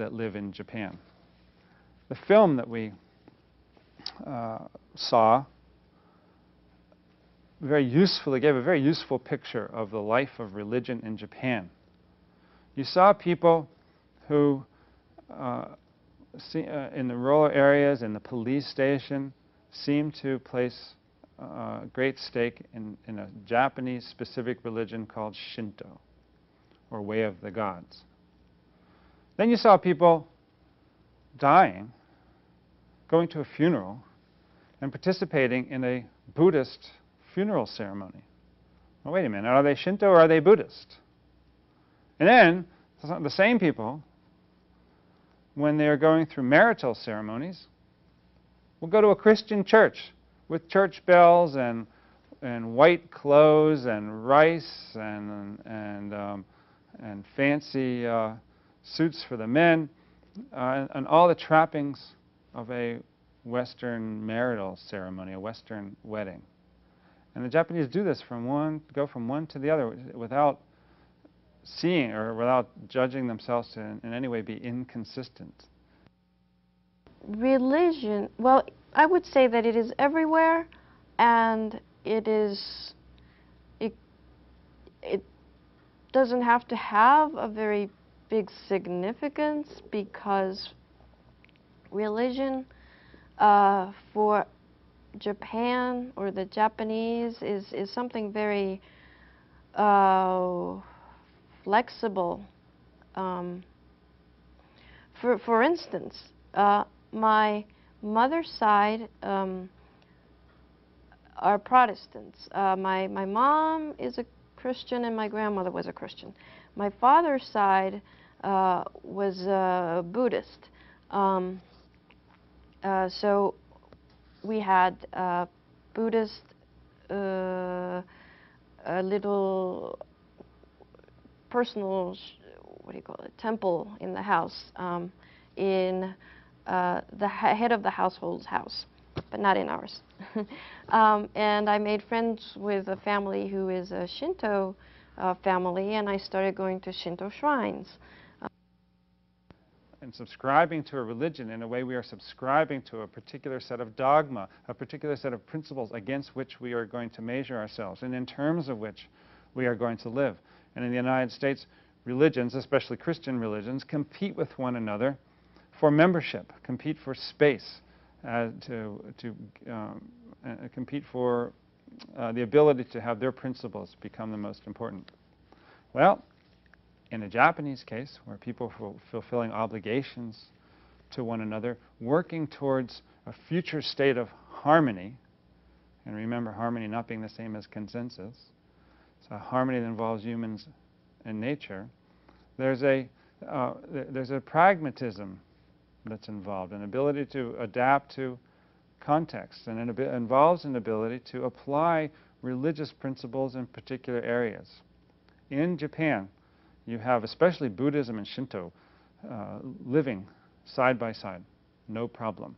that live in Japan. The film that we saw very usefully gave a very useful picture of the life of religion in Japan. You saw people who, in the rural areas, in the police station, seemed to place great stake in a Japanese specific religion called Shinto, or Way of the Gods. Then you saw people dying, going to a funeral, and participating in a Buddhist funeral ceremony. Well, wait a minute, are they Shinto or are they Buddhist? And then, the same people, when they're going through marital ceremonies, will go to a Christian church with church bells and white clothes and rice and fancy suits for the men and all the trappings of a Western marital ceremony, a Western wedding. And the Japanese do this go from one to the other without seeing or without judging themselves to in any way be inconsistent. Religion, well, I would say that it is everywhere, and it doesn't have to have a very big significance, because religion for Japan or the Japanese is something very flexible. For instance, my mother's side are Protestants. My mom is a Christian and my grandmother was a Christian. My father's side was Buddhist. So we had Buddhist, a little personal, what do you call it, temple in the house, in the head of the household's house, but not in ours. And I made friends with a family who is a Shinto family, and I started going to Shinto shrines. And subscribing to a religion, in a way we are subscribing to a particular set of dogma, a particular set of principles against which we are going to measure ourselves, and in terms of which we are going to live. And in the United States, religions, especially Christian religions, compete with one another for membership, compete for space, compete for the ability to have their principles become the most important. Well, in a Japanese case, where people are fulfilling obligations to one another, working towards a future state of harmony, and remember harmony not being the same as consensus, so harmony that involves humans and nature, there's a pragmatism that's involved, an ability to adapt to context, and it involves an ability to apply religious principles in particular areas. In Japan, you have especially Buddhism and Shinto living side by side, no problem.